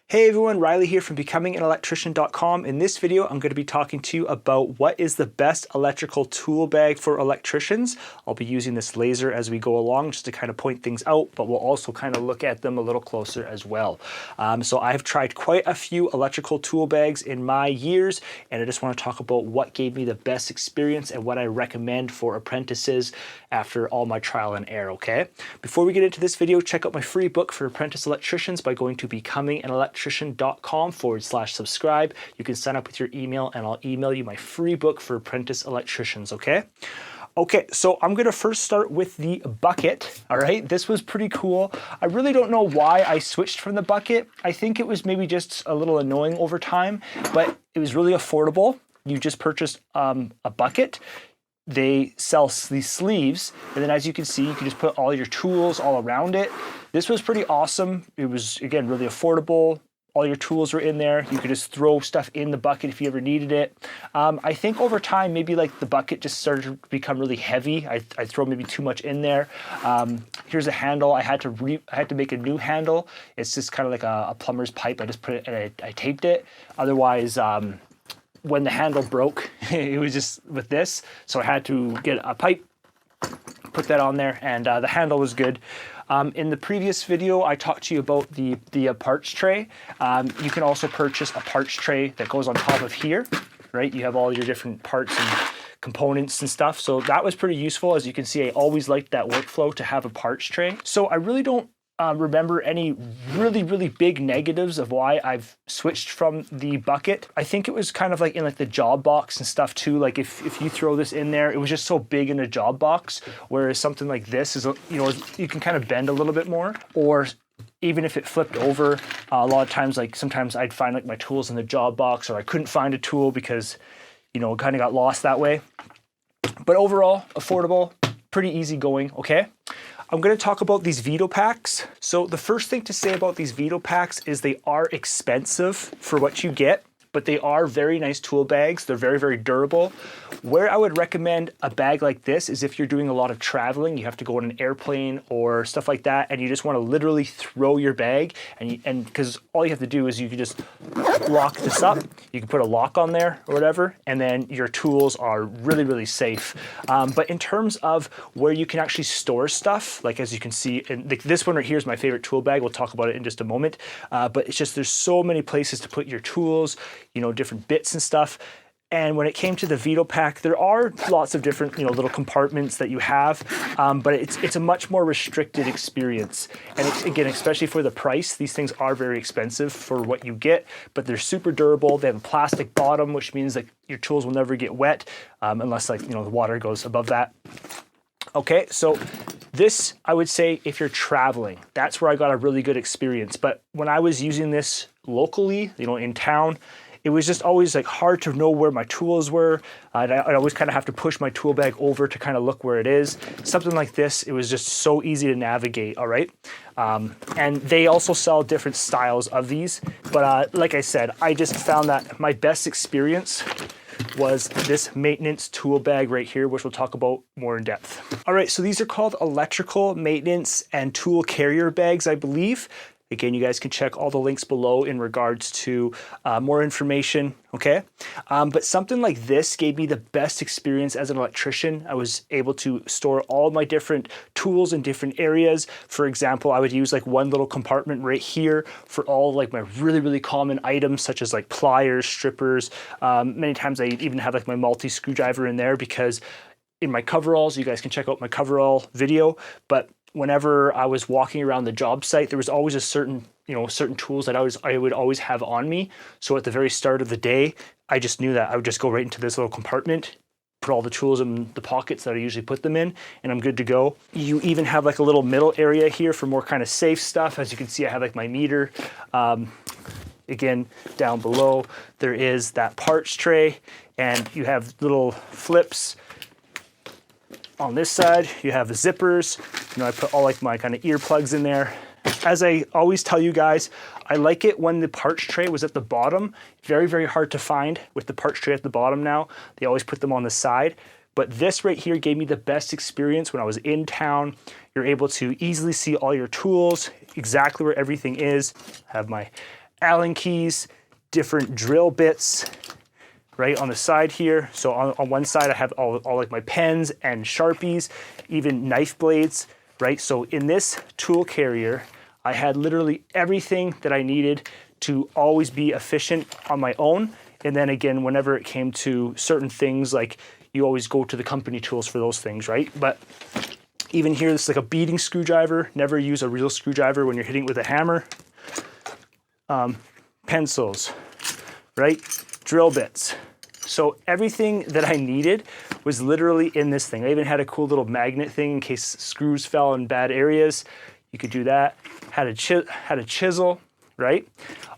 Hey everyone, Riley here from becominganelectrician.com. In this video, I'm going to be talking to you about what is the best electrical tool bag for electricians. I'll be using this laser as we go along just to kind of point things out, but we'll also kind of look at them a little closer as well. So I've tried quite a few electrical tool bags in my years, and I just want to talk about what gave me the best experience and what I recommend for apprentices after all my trial and error, okay? Before we get into this video, check out my free book for apprentice electricians by going to becominganelectrician.com/subscribe. You can sign up with your email and I'll email you my free book for apprentice electricians, okay? Okay, so I'm gonna first start with the bucket, all right? This was pretty cool. I really don't know why I switched from the bucket. I think it was maybe just a little annoying over time, but it was really affordable. You just purchased a bucket. They sell these sleeves, and then as you can see, you can just put all your tools all around it. This was pretty awesome. It was, again, really affordable. All your tools were in there. You could just throw stuff in the bucket if you ever needed it. I think over time, maybe like the bucket just started to become really heavy. I throw maybe too much in there. Here's a handle. I had to make a new handle. It's just kind of like a plumber's pipe. I just put it and I taped it. Otherwise, when the handle broke, it was just with this. So I had to get a pipe, put that on there, and the handle was good. In the previous video, I talked to you about the parts tray. You can also purchase a parts tray that goes on top of here, right? You have all your different parts and components and stuff. So that was pretty useful. As you can see, I always liked that workflow to have a parts tray. So I really don't remember any really big negatives of why I've switched from the bucket. I think it was kind of like in like the job box and stuff too. Like if you throw this in there, it was just so big in a job box, whereas something like this is, you know, you can kind of bend a little bit more. Or even if it flipped over, a lot of times, like sometimes I'd find like my tools in the job box, or I couldn't find a tool because, you know, it kind of got lost that way. But overall, affordable, pretty easy going, okay? I'm going to talk about these Veto packs. So the first thing to say about these Veto packs is they are expensive for what you get, but they are very nice tool bags. They're very durable. Where I would recommend a bag like this is if you're doing a lot of traveling, you have to go on an airplane or stuff like that, and you just want to literally throw your bag, and because all you have to do is you can just lock this up. You can put a lock on there or whatever, and then your tools are really safe. But in terms of where you can actually store stuff, like as you can see, and this one right here is my favorite tool bag. We'll talk about it in just a moment. But it's just there's so many places to put your tools, you know, different bits and stuff. And when it came to the Veto pack, there are lots of different, you know, little compartments that you have, but it's a much more restricted experience. And it's, again, especially for the price, these things are very expensive for what you get, but they're super durable. They have a plastic bottom, which means that your tools will never get wet unless, like, you know, the water goes above that. Okay, so this, I would say, if you're traveling, that's where I got a really good experience. But when I was using this locally, you know, in town, it was just always like hard to know where my tools were. I'd always kind of have to push my tool bag over to kind of look where it is. Something like this, it was just so easy to navigate, all right? And they also sell different styles of these. But like I said, I just found that my best experience was this maintenance tool bag right here, which we'll talk about more in depth. All right, so these are called electrical maintenance and tool carrier bags, I believe. Again, you guys can check all the links below in regards to more information, okay? But something like this gave me the best experience as an electrician. I was able to store all my different tools in different areas. For example, I would use like one little compartment right here for all like my really common items, such as like pliers, strippers. Many times I even have like my multi-screwdriver in there, because in my coveralls, you guys can check out my coverall video, but whenever I was walking around the job site, there was always a certain tools that I would always have on me. So at the very start of the day, I just knew that I would just go right into this little compartment, put all the tools in the pockets that I usually put them in, and I'm good to go. You even have like a little middle area here for more kind of safe stuff. As you can see, I have like my meter. Again, down below, there is that parts tray, and you have little flips. On this side, you have the zippers. You know, I put all like my kind of earplugs in there. As I always tell you guys, I like it when the parts tray was at the bottom. Very hard to find with the parts tray at the bottom now. They always put them on the side. But this right here gave me the best experience when I was in town. You're able to easily see all your tools, exactly where everything is. I have my Allen keys, different drill bits, right on the side here. So on one side I have all like my pens and Sharpies, even knife blades, right? So in this tool carrier, I had literally everything that I needed to always be efficient on my own. And then again, whenever it came to certain things, like you always go to the company tools for those things, right? But even here, this is like a beading screwdriver. Never use a real screwdriver when you're hitting it with a hammer. Pencils, right? Drill bits. So everything that I needed was literally in this thing. I even had a cool little magnet thing in case screws fell in bad areas. You could do that. Had a chisel, right?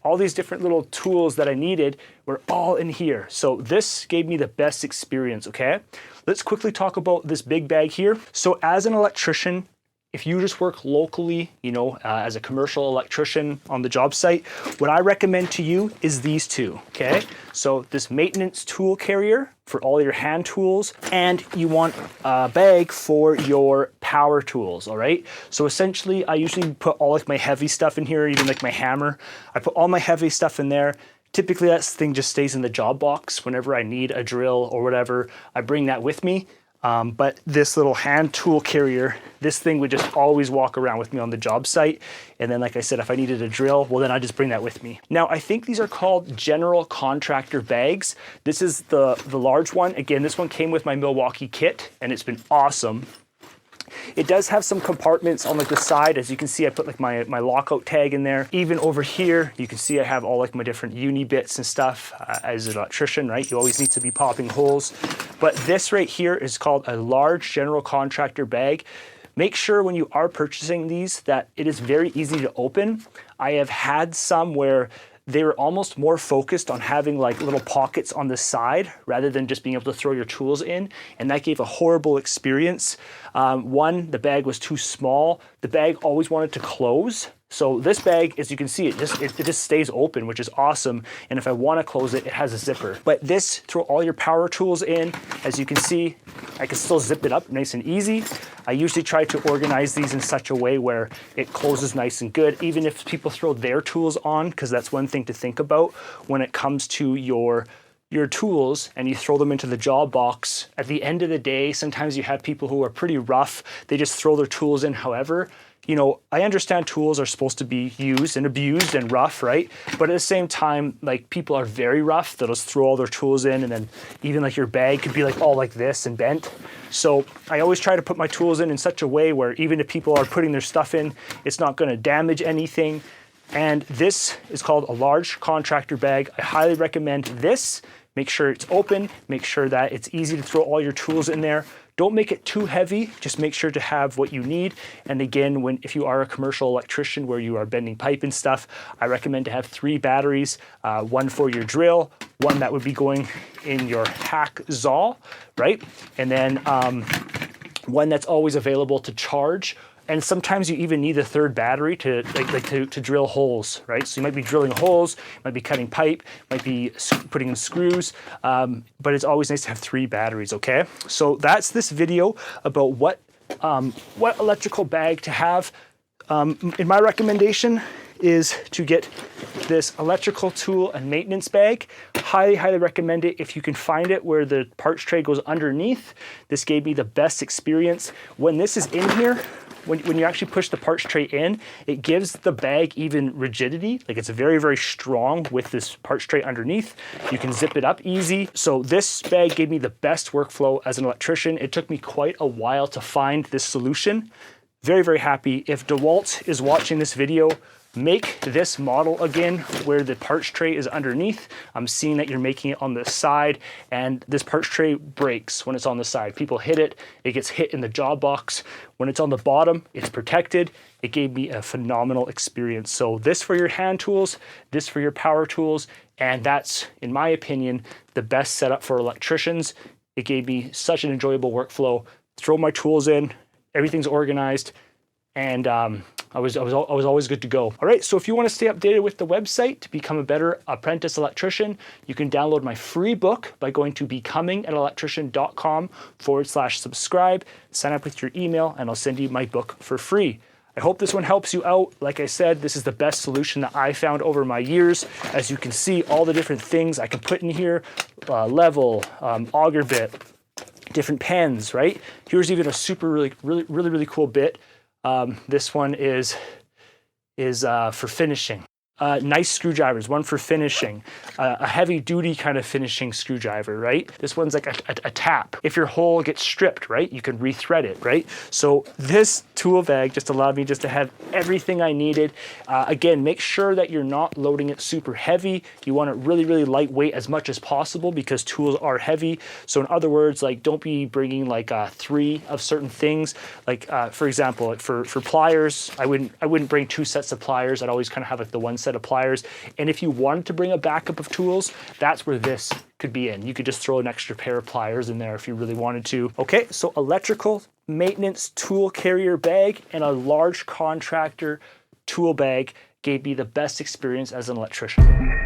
All these different little tools that I needed were all in here. So this gave me the best experience, okay? Let's quickly talk about this big bag here. So as an electrician, if you just work locally, you know, as a commercial electrician on the job site, what I recommend to you is these two, okay? So this maintenance tool carrier for all your hand tools, and you want a bag for your power tools, all right? So essentially, I usually put all like my heavy stuff in here, even like my hammer. I put all my heavy stuff in there. Typically, that thing just stays in the job box. Whenever I need a drill or whatever, I bring that with me. But this little hand tool carrier, this thing would just always walk around with me on the job site. And then, like I said, if I needed a drill, well, then I just bring that with me. Now, I think these are called general contractor bags. This is the large one. Again, this one came with my Milwaukee kit, and it's been awesome. It does have some compartments on like the side. As you can see, I put like my lockout tag in there. Even over here, you can see I have all like my different uni bits and stuff. As an electrician, right? You always need to be popping holes. But this right here is called a large general contractor bag. Make sure when you are purchasing these that it is very easy to open. I have had some where they were almost more focused on having like little pockets on the side rather than just being able to throw your tools in. And that gave a horrible experience. One, the bag was too small. The bag always wanted to close. So this bag, as you can see, it just stays open, which is awesome. And if I want to close it, it has a zipper. But this, throw all your power tools in. As you can see, I can still zip it up nice and easy. I usually try to organize these in such a way where it closes nice and good, even if people throw their tools on, because that's one thing to think about when it comes to your tools and you throw them into the job box. At the end of the day, sometimes you have people who are pretty rough. They just throw their tools in however. You know, I understand tools are supposed to be used and abused and rough, right? But at the same time, like people are very rough. They'll just throw all their tools in, and then even like your bag could be like all like this and bent. So I always try to put my tools in such a way where even if people are putting their stuff in, it's not going to damage anything. And this is called a large contractor bag. I highly recommend this. Make sure it's open. Make sure that it's easy to throw all your tools in there. Don't make it too heavy. Just make sure to have what you need. And again, if you are a commercial electrician where you are bending pipe and stuff, I recommend to have 3 batteries, one for your drill, one that would be going in your hack saw, right? And then one that's always available to charge. And sometimes you even need a 3rd battery to to drill holes, right? So you might be drilling holes, might be cutting pipe, might be putting in screws, but it's always nice to have 3 batteries, okay? So that's this video about what electrical bag to have. In my recommendation is to get this electrical tool and maintenance bag. Highly recommend it if you can find it where the parts tray goes underneath. This gave me the best experience. When this is in here, when you actually push the parts tray in, it gives the bag even rigidity. Like it's very, very strong with this parts tray underneath. You can zip it up easy. So this bag gave me the best workflow as an electrician. It took me quite a while to find this solution. Very, very happy. If DeWalt is watching this video, make this model again where the parts tray is underneath. I'm seeing that you're making it on the side, and this parts tray breaks when it's on the side. People hit it, it gets hit in the job box. When it's on the bottom, it's protected. It gave me a phenomenal experience. So this for your hand tools, this for your power tools, and that's, in my opinion, the best setup for electricians. It gave me such an enjoyable workflow. Throw my tools in, everything's organized, and I was always good to go. All right, so if you want to stay updated with the website to become a better apprentice electrician, you can download my free book by going to becominganelectrician.com/subscribe, sign up with your email, and I'll send you my book for free. I hope this one helps you out. Like I said, this is the best solution that I found over my years. As you can see, all the different things I can put in here, level, auger bit, different pens, right? Here's even a super really cool bit. This one is for finishing. Nice screwdrivers, one for finishing, a heavy duty kind of finishing screwdriver, right? This one's like a tap. If your hole gets stripped, right, you can rethread it, right? So this tool bag just allowed me just to have everything I needed. Again, make sure that you're not loading it super heavy. You want it really lightweight as much as possible because tools are heavy. So in other words, like don't be bringing like 3 of certain things. Like for example, like for pliers, I wouldn't bring 2 sets of pliers. I'd always kind of have like the one set of pliers. And if you wanted to bring a backup of tools, that's where this could be in. You could just throw an extra pair of pliers in there if you really wanted to. Okay, so electrical maintenance tool carrier bag and a large contractor tool bag gave me the best experience as an electrician.